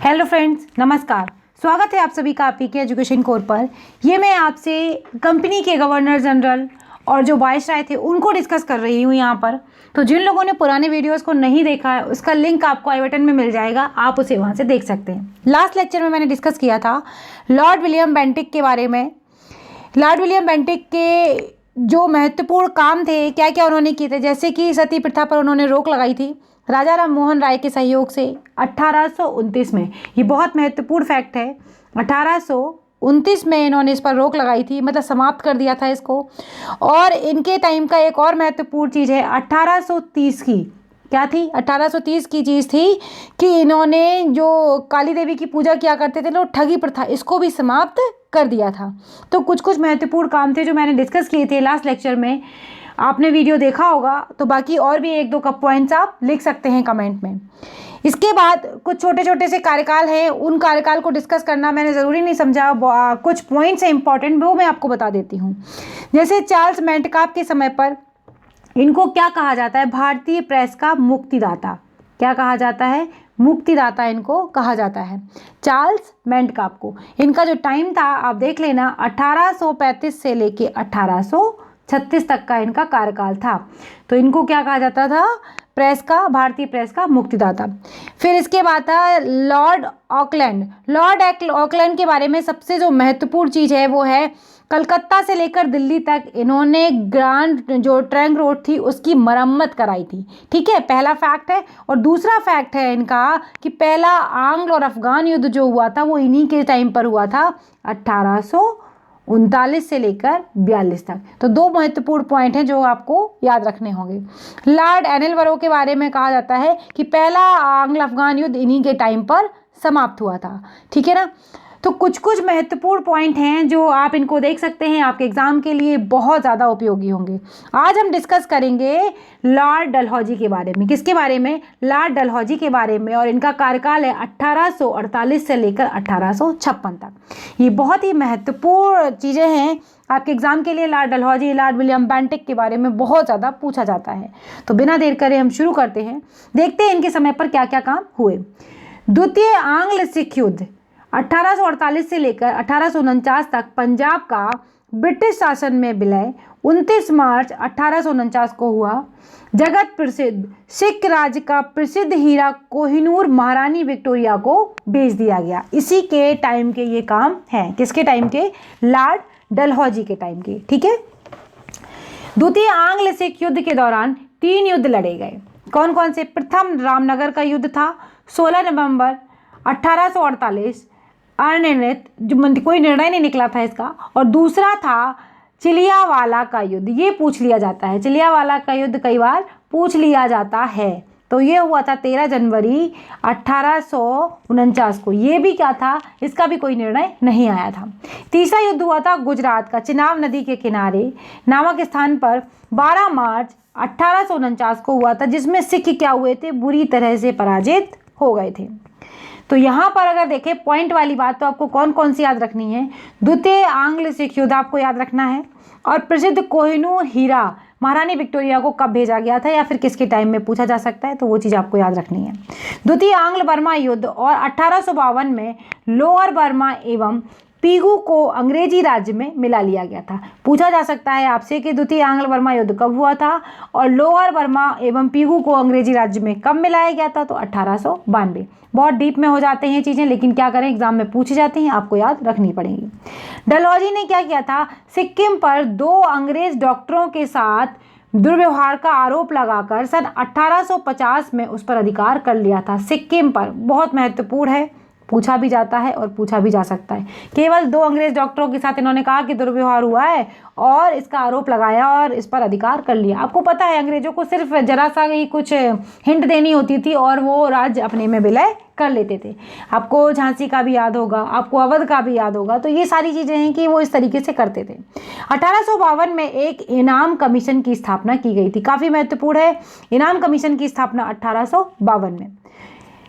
Hello friends, नमस्कार। स्वागत है आप सभी का आपके एजुकेशन कोर पर। ये मैं आपसे कंपनी के गवर्नर जनरल और जो वाइसराय थे उनको डिस्कस कर रही हूँ यहाँ पर। तो जिन लोगों ने पुराने वीडियोस को नहीं देखा है उसका लिंक आपको आई बटन में मिल जाएगा, आप उसे वहाँ से देख सकते हैं। लास्ट लेक्चर में मैंने डिस्कस किया था लॉर्ड विलियम बेंटिक के बारे में। लॉर्ड विलियम बेंटिक के जो महत्वपूर्ण काम थे, क्या क्या उन्होंने किए थे, जैसे कि सती प्रथा पर उन्होंने रोक लगाई थी राजा राम मोहन राय के सहयोग से 1829 में। ये बहुत महत्वपूर्ण फैक्ट है। 1829 में इन्होंने इस पर रोक लगाई थी, मतलब समाप्त कर दिया था इसको। और इनके टाइम का एक और महत्वपूर्ण चीज़ है 1830 की। क्या थी? 1830 की चीज़ थी कि इन्होंने जो काली देवी की पूजा किया करते थे लोग, ठगी प्रथा, इसको भी समाप्त कर दिया था। तो कुछ कुछ महत्वपूर्ण काम थे जो मैंने डिस्कस किए थे लास्ट लेक्चर में। आपने वीडियो देखा होगा तो बाकी और भी एक दो पॉइंट्स आप लिख सकते हैं कमेंट में। इसके बाद कुछ छोटे छोटे से कार्यकाल हैं, उन कार्यकाल को डिस्कस करना मैंने ज़रूरी नहीं समझा। कुछ पॉइंट्स हैं इंपॉर्टेंट, वो मैं आपको बता देती हूँ। जैसे चार्ल्स मेंटकाफ के समय पर इनको क्या कहा जाता है? भारतीय प्रेस का मुक्तिदाता। क्या कहा जाता है? मुक्तिदाता इनको कहा जाता है, चार्ल्स मेंटकाफ को। इनका जो टाइम था आप देख लेना, 1835 से लेके 1836 तक का इनका कार्यकाल था। तो इनको क्या कहा जाता था? प्रेस का, भारतीय प्रेस का मुक्तिदाता। फिर इसके बाद था लॉर्ड ऑकलैंड। लॉर्ड ऑकलैंड के बारे में सबसे जो महत्वपूर्ण चीज़ है वो है कलकत्ता से लेकर दिल्ली तक इन्होंने ग्रांड जो ट्रंक रोड थी उसकी मरम्मत कराई थी। ठीक है, पहला फैक्ट है। और दूसरा फैक्ट है इनका कि पहला आंग्ल और अफगान युद्ध जो हुआ था वो इन्हीं के टाइम पर हुआ था, 1839 से लेकर 42 तक। तो दो महत्वपूर्ण पॉइंट हैं जो आपको याद रखने होंगे। लॉर्ड एनलबरो के बारे में कहा जाता है कि पहला आंग्ल अफगान युद्ध इन्हीं के टाइम पर समाप्त हुआ था। ठीक है ना। तो कुछ कुछ महत्वपूर्ण पॉइंट हैं जो आप इनको देख सकते हैं, आपके एग्जाम के लिए बहुत ज़्यादा उपयोगी होंगे। आज हम डिस्कस करेंगे लॉर्ड डलहौजी के बारे में। किसके बारे में? लॉर्ड डलहौजी के बारे में। और इनका कार्यकाल है 1848 से लेकर 1856 तक। ये बहुत ही महत्वपूर्ण चीज़ें हैं आपके एग्जाम के लिए। Lord Dalhousie, Lord William Bentinck के बारे में बहुत ज़्यादा पूछा जाता है। तो बिना देर करे हम शुरू करते हैं, देखते हैं इनके समय पर क्या क्या काम हुए। द्वितीय आंग्ल सिख युद्ध 1848 से लेकर 1849 तक पंजाब का ब्रिटिश शासन में विलय 29 मार्च 1849 को हुआ। जगत प्रसिद्ध सिख राज्य का प्रसिद्ध हीरा कोहिनूर महारानी विक्टोरिया को बेच दिया गया। इसी के टाइम के ये काम हैं। किसके टाइम के? लॉर्ड डलहौजी के टाइम के। ठीक है। द्वितीय आंग्ल सिख युद्ध के दौरान 3 युद्ध लड़े गए। कौन कौन से? प्रथम रामनगर का युद्ध था 16 नवंबर 1848, अनिर्णित, जो कोई निर्णय नहीं निकला था इसका। और दूसरा था चिलियावाला का युद्ध। ये पूछ लिया जाता है, चिलियावाला का युद्ध कई बार पूछ लिया जाता है। तो ये हुआ था 13 जनवरी 1849 को। ये भी क्या था? इसका भी कोई निर्णय नहीं आया था। तीसरा युद्ध हुआ था गुजरात का चिनाब नदी के किनारे नामक स्थान पर 12 मार्च 1849 को हुआ था, जिसमें सिख क्या हुए थे? बुरी तरह से पराजित हो गए थे। तो यहाँ पर अगर देखें पॉइंट वाली बात, तो आपको कौन कौन सी याद रखनी है? द्वितीय आंग्ल सिख युद्ध आपको याद रखना है, और प्रसिद्ध कोहिनूर हीरा महारानी विक्टोरिया को कब भेजा गया था या फिर किसके टाइम में पूछा जा सकता है, तो वो चीज़ आपको याद रखनी है। द्वितीय आंग्ल बर्मा युद्ध और 1852 में लोअर बर्मा एवं पीगू को अंग्रेजी राज्य में मिला लिया गया था। पूछा जा सकता है आपसे कि द्वितीय आंग्ल बर्मा युद्ध कब हुआ था और लोअर बर्मा एवं पीगू को अंग्रेजी राज्य में कब मिलाया गया था, तो 1892। बहुत डीप में हो जाते हैं चीज़ें, लेकिन क्या करें, एग्जाम में पूछी जाती हैं, आपको याद रखनी पड़ेगी। डलहौजी ने क्या किया था? सिक्किम पर 2 अंग्रेज डॉक्टरों के साथ दुर्व्यवहार का आरोप लगाकर सन 1850 में उस पर अधिकार कर लिया था। सिक्किम पर बहुत महत्वपूर्ण है, पूछा भी जाता है और पूछा भी जा सकता है। केवल 2 अंग्रेज डॉक्टरों के साथ इन्होंने कहा कि दुर्व्यवहार हुआ है और इसका आरोप लगाया और इस पर अधिकार कर लिया। आपको पता है अंग्रेजों को सिर्फ जरा सा ही कुछ हिंट देनी होती थी और वो राज्य अपने में विलय कर लेते थे। आपको झांसी का भी याद होगा, आपको अवध का भी याद होगा। तो ये सारी चीज़ें हैं कि वो इस तरीके से करते थे। 1852 में एक इनाम कमीशन की स्थापना की गई थी। काफ़ी महत्वपूर्ण है, इनाम कमीशन की स्थापना 1852 में।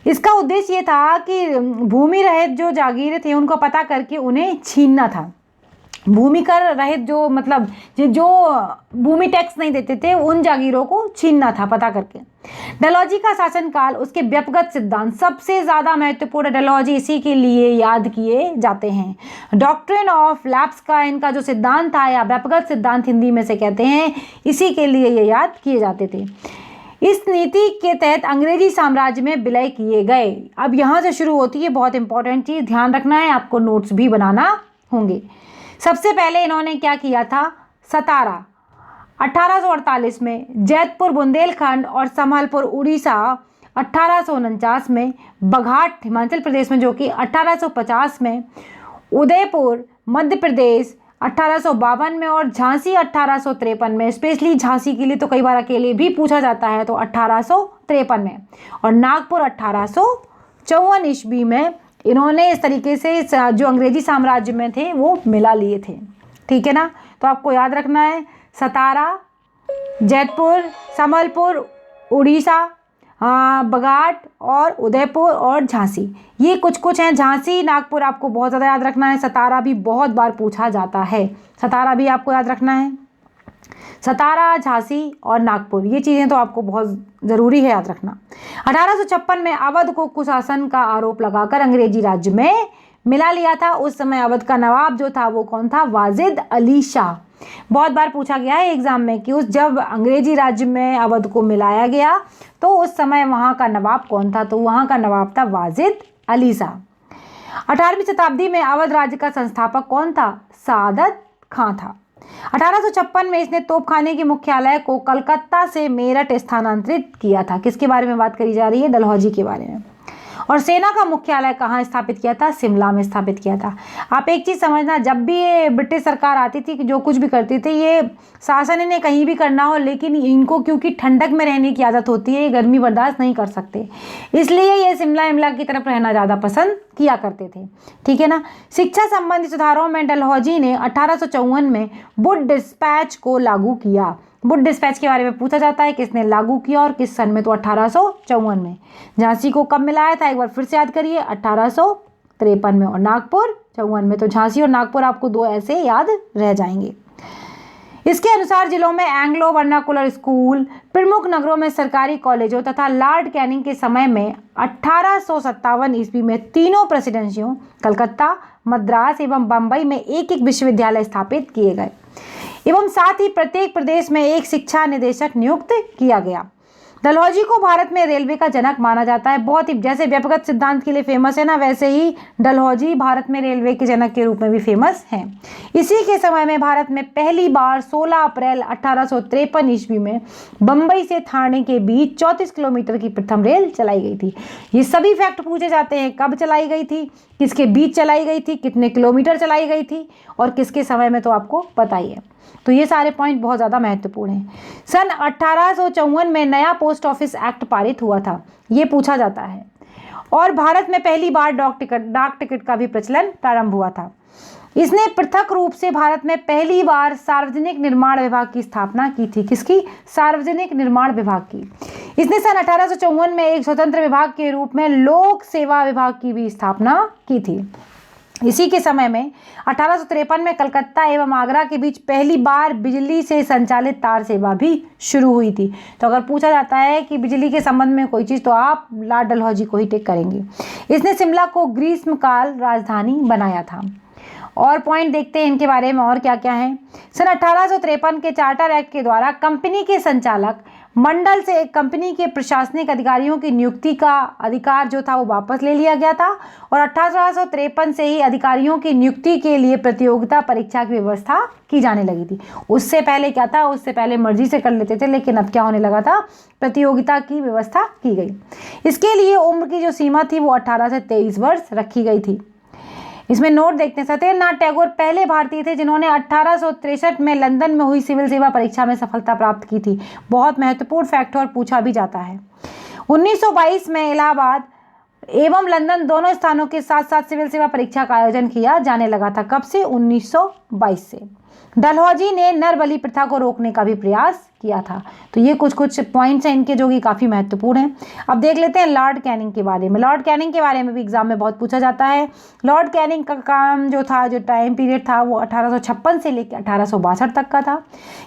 इसका उद्देश्य ये था कि भूमि रहित जो जागीरें थे उनको पता करके उन्हें छीनना था। भूमि कर रहित जो मतलब जो भूमि टैक्स नहीं देते थे उन जागीरों को छीनना था पता करके। डलहौजी का शासनकाल, उसके व्यक्तिगत सिद्धांत सबसे ज़्यादा महत्वपूर्ण, डलहौजी इसी के लिए याद किए जाते हैं। डॉक्ट्रिन ऑफ लैप्स का इनका जो सिद्धांत था या व्यक्तिगत सिद्धांत हिंदी में से कहते हैं, इसी के लिए ये याद किए जाते थे। इस नीति के तहत अंग्रेजी साम्राज्य में विलय किए गए। अब यहाँ से शुरू होती है बहुत इंपॉर्टेंट चीज़, ध्यान रखना है, आपको नोट्स भी बनाना होंगे। सबसे पहले इन्होंने क्या किया था, सतारा 1848 में, जैतपुर बुंदेलखंड और संबलपुर उड़ीसा 1849 में, बघाट हिमाचल प्रदेश में जो कि 1850 में, उदयपुर मध्य प्रदेश 1852 में और झांसी 1853 में। स्पेशली झांसी के लिए तो कई बार अकेले भी पूछा जाता है, तो 1853 में, और नागपुर 1854 ईस्वी में इन्होंने इस तरीके से जो अंग्रेजी साम्राज्य में थे वो मिला लिए थे। ठीक है ना, तो आपको याद रखना है सतारा, जैतपुर, संबलपुर, उड़ीसा, बघाट और उदयपुर और झांसी, ये कुछ हैं। झांसी, नागपुर आपको बहुत ज़्यादा याद रखना है। सतारा भी बहुत बार पूछा जाता है, सतारा भी आपको याद रखना है। सतारा, झांसी और नागपुर, ये चीज़ें तो आपको बहुत ज़रूरी है याद रखना। 1856 में अवध को कुशासन का आरोप लगाकर अंग्रेजी राज्य में मिला लिया था। उस समय अवध का नवाब जो था वो कौन था, वाजिद अली शाह। बहुत बार पूछा गया है एग्जाम में कि उस जब अंग्रेजी राज्य में अवध को मिलाया गया तो उस समय वहाँ का नवाब कौन था, तो वहाँ का नवाब था वाजिद अली शाह। 18वीं शताब्दी में अवध राज्य का संस्थापक कौन था, सादत खां था। 1856 में इसने तोपखाने के मुख्यालय को कलकत्ता से मेरठ स्थानांतरित किया था। किसके बारे में बात करी जा रही है, डलहौजी के बारे में। और सेना का मुख्यालय कहाँ स्थापित किया था, शिमला में स्थापित किया था। आप एक चीज़ समझना, जब भी ये ब्रिटिश सरकार आती थी, जो कुछ भी करती थी, ये शासन इन्हें कहीं भी करना हो, लेकिन इनको क्योंकि ठंडक में रहने की आदत होती है, ये गर्मी बर्दाश्त नहीं कर सकते, इसलिए ये शिमला की तरफ रहना ज़्यादा पसंद किया करते थे। ठीक है ना। शिक्षा संबंधी सुधारों में डलहौजी ने 1854 में वुड डिस्पैच को लागू किया। वुड डिस्पैच के बारे में पूछा जाता है, किसने लागू किया और किस सन में, तो 1854 में। झांसी को कब मिलाया था, एक बार फिर से याद करिए, 1853 में, और नागपुर 54 में। तो झांसी और नागपुर आपको दो ऐसे याद रह जाएंगे। इसके अनुसार जिलों में एंग्लो वर्नाकुलर स्कूल, प्रमुख नगरों में सरकारी कॉलेजों तथा लॉर्ड कैनिंग के समय में 1857 ईस्वी में तीनों प्रेसिडेंसियों कलकत्ता, मद्रास एवं बम्बई में एक एक विश्वविद्यालय स्थापित किए गए एवं साथ ही प्रत्येक प्रदेश में एक शिक्षा निदेशक नियुक्त किया गया। डलहौजी को भारत में रेलवे का जनक माना जाता है। बहुत ही, जैसे व्यक्तिगत सिद्धांत के लिए फेमस है ना, वैसे ही डलहौजी भारत में रेलवे के जनक के रूप में भी फेमस हैं। इसी के समय में भारत में पहली बार 16 अप्रैल 1853 ईस्वी में बम्बई से ठाणे के बीच 34 किलोमीटर की प्रथम रेल चलाई गई थी। ये सभी फैक्ट पूछे जाते हैं, कब चलाई गई थी, किसके बीच चलाई गई थी, कितने किलोमीटर चलाई गई थी और किसके समय में, तो आपको पता ही है। तो ये सारे पॉइंट बहुत ज़्यादा महत्वपूर्ण हैं। सन 1854 में नया पोस्ट ऑफिस एक्ट पारित हुआ था, ये पूछा जाता है। और भारत में पहली बार डाक टिकट का भी प्रचलन प्रारंभ हुआ था। इसने पृथक रूप से भारत में पहली बार सार्वजनिक निर्माण विभाग की स्थापना की थी। किसकी, सार्वजनिक निर्माण विभाग की। इसने सन 1854 में एक स्वतंत्र विभाग के रूप में लोक सेवा विभाग की भी स्थापना की थी। इसी के समय में 1853 में कलकत्ता एवं आगरा के बीच पहली बार बिजली से संचालित तार सेवा भी शुरू हुई थी। तो अगर पूछा जाता है कि बिजली के संबंध में कोई चीज़, तो आप लॉर्ड डलहौजी को ही टिक करेंगे। इसने शिमला को ग्रीष्मकाल राजधानी बनाया था। और पॉइंट देखते हैं इनके बारे में और क्या क्या है। सन 1853 के चार्टर एक्ट के द्वारा कंपनी के संचालक मंडल से कंपनी के प्रशासनिक अधिकारियों की नियुक्ति का अधिकार जो था वो वापस ले लिया गया था और 1853 से ही अधिकारियों की नियुक्ति के लिए प्रतियोगिता परीक्षा की व्यवस्था की जाने लगी थी। उससे पहले क्या था, उससे पहले मर्जी से कर लेते थे, लेकिन अब क्या होने लगा था, प्रतियोगिता की व्यवस्था की गई। इसके लिए उम्र की जो सीमा थी वो 18 से 23 वर्ष रखी गई थी। इसमें नोट देखते हैं, सत्येंद्रनाथ टैगोर पहले भारतीय थे जिन्होंने 1863 में लंदन में हुई सिविल सेवा परीक्षा में सफलता प्राप्त की थी। बहुत महत्वपूर्ण फैक्ट और पूछा भी जाता है। 1922 में इलाहाबाद एवं लंदन दोनों स्थानों के साथ साथ सिविल सेवा परीक्षा का आयोजन किया जाने लगा था। कब से, 1922 से। डलहौजी ने नर बलि प्रथा को रोकने का भी प्रयास किया था। तो ये कुछ कुछ पॉइंट्स हैं इनके जो कि काफ़ी महत्वपूर्ण हैं। अब देख लेते हैं लॉर्ड कैनिंग के बारे में। लॉर्ड कैनिंग के बारे में भी एग्जाम में बहुत पूछा जाता है। लॉर्ड कैनिंग का काम जो था, जो टाइम पीरियड था, वो 1856 से लेकर 1862 तक का था।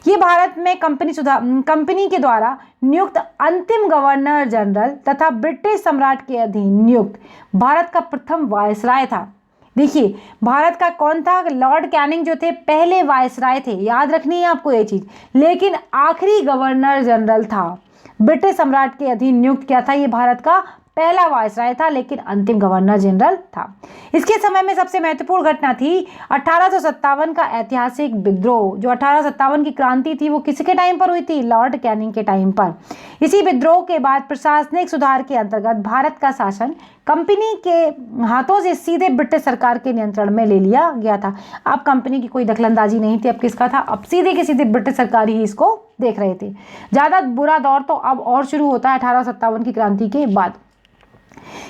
ये भारत में कंपनी के द्वारा नियुक्त अंतिम गवर्नर जनरल तथा ब्रिटिश सम्राट के अधीन नियुक्त भारत का प्रथम वायसराय था। देखिए, भारत का कौन था? लॉर्ड कैनिंग जो थे पहले वायसराय थे, याद रखनी है आपको ये चीज, लेकिन आखिरी गवर्नर जनरल था। ब्रिटिश सम्राट के अधीन नियुक्त किया था। ये भारत का पहला वायसराय था, लेकिन अंतिम गवर्नर जनरल था। इसके समय में सबसे महत्वपूर्ण घटना थी 1857 का ऐतिहासिक विद्रोह। जो 1857 की क्रांति थी वो किसके टाइम पर हुई थी? लॉर्ड कैनिंग के टाइम पर। इसी विद्रोह के बाद प्रशासनिक सुधार के अंतर्गत भारत का शासन कंपनी के हाथों से सीधे ब्रिटिश सरकार के नियंत्रण में ले लिया गया था। अब कंपनी की कोई दखलंदाजी नहीं थी, अब किसका था? अब सीधे के सीधे ब्रिटिश सरकार ही इसको देख रहे थे। ज़्यादा बुरा दौर तो अब और शुरू होता है 1857 की क्रांति के बाद।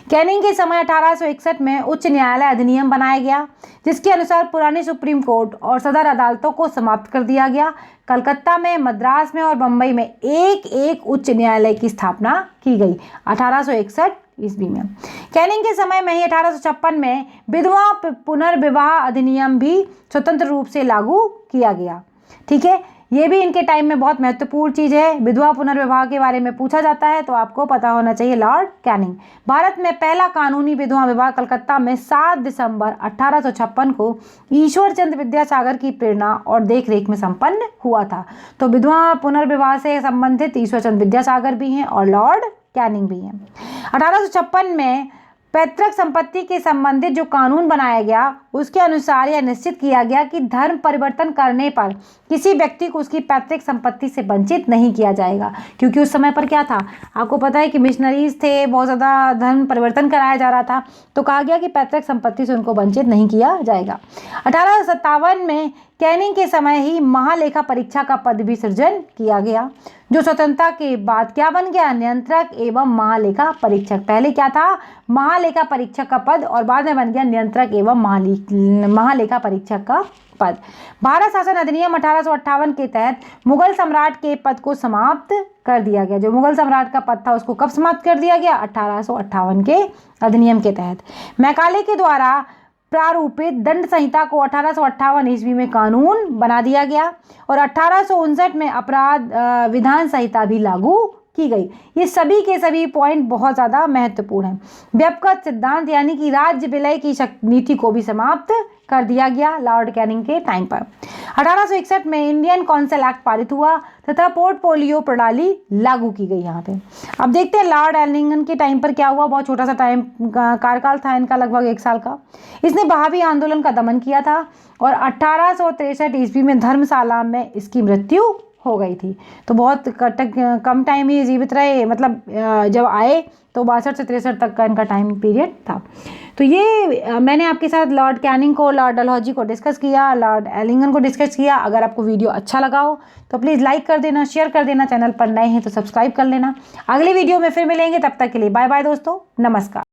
कैनिंग के समय 1861 में उच्च न्यायालय अधिनियम बनाया गया, जिसके अनुसार पुरानी सुप्रीम कोर्ट और सदर अदालतों को समाप्त कर दिया गया। कलकत्ता में, मद्रास में और बंबई में एक एक उच्च न्यायालय की स्थापना की गई 1861 ईस्वी में। कैनिंग के समय में ही 1856 में विधवा पुनर्विवाह अधिनियम भी स्वतंत्र रूप से लागू किया गया। ठीक है, ये भी इनके टाइम में बहुत महत्वपूर्ण चीज़ है। विधवा पुनर्विवाह के बारे में पूछा जाता है तो आपको पता होना चाहिए लॉर्ड कैनिंग। भारत में पहला कानूनी विधवा विवाह कलकत्ता में 7 दिसंबर 1856 को ईश्वर चंद्र विद्यासागर की प्रेरणा और देखरेख में संपन्न हुआ था। तो विधवा पुनर्विवाह से संबंधित ईश्वर चंद्र विद्यासागर भी हैं और लॉर्ड कैनिंग भी हैं। 1856 में पैतृक संपत्ति के संबंधित जो कानून बनाया गया उसके अनुसार यह निश्चित किया गया कि धर्म परिवर्तन करने पर किसी व्यक्ति को उसकी पैतृक संपत्ति से वंचित नहीं किया जाएगा। क्योंकि उस समय पर क्या था, आपको पता है कि मिशनरीज थे, बहुत ज़्यादा धर्म परिवर्तन कराया जा रहा था, तो कहा गया कि पैतृक संपत्ति से उनको वंचित नहीं किया जाएगा। 1857 में कैनिंग के समय ही महालेखा परीक्षा का पद भी सृजन किया गया, जो स्वतंत्रता के बाद क्या बन गया? नियंत्रक एवं महालेखा परीक्षक। पहले क्या था? महालेखा परीक्षक का पद, और बाद में बन गया नियंत्रक एवं महालेखा परीक्षक का पद। भारत शासन अधिनियम 1858 के तहत मुगल सम्राट के पद को समाप्त कर दिया गया। जो मुगल सम्राट का पद था उसको कब समाप्त कर दिया गया? 1858 के अधिनियम के तहत। मैकाले के द्वारा प्रारूपित दंड संहिता को 1858 ईस्वी में कानून बना दिया गया और 1859 में अपराध विधान संहिता भी लागू की गई। ये सभी के सभी पॉइंट बहुत ज़्यादा महत्वपूर्ण हैं। व्यपगत सिद्धांत यानी कि राज्य विलय की नीति को भी समाप्त कर दिया गया लॉर्ड कैनिंग के टाइम पर। 1861 में इंडियन काउंसिल एक्ट पारित हुआ तथा पोर्टफोलियो प्रणाली लागू की गई यहाँ पे। अब देखते हैं लॉर्ड एलिंगटन के टाइम पर क्या हुआ। बहुत छोटा सा टाइम कार्यकाल था इनका, लगभग 1 साल का। इसने बहावी आंदोलन का दमन किया था और 1863 ईस्वी में धर्मशाला में इसकी मृत्यु हो गई थी। तो बहुत कम टाइम ही जीवित रहे, मतलब जब आए तो 62 से 63 तक का इनका टाइम पीरियड था। तो ये मैंने आपके साथ लॉर्ड कैनिंग को, लॉर्ड डलहौजी को डिस्कस किया, लॉर्ड एलिंगटन को डिस्कस किया। अगर आपको वीडियो अच्छा लगा हो तो प्लीज़ लाइक कर देना, शेयर कर देना, चैनल पर नए हैं तो सब्सक्राइब कर लेना। अगली वीडियो में फिर मिलेंगे, तब तक के लिए बाय बाय दोस्तों, नमस्कार।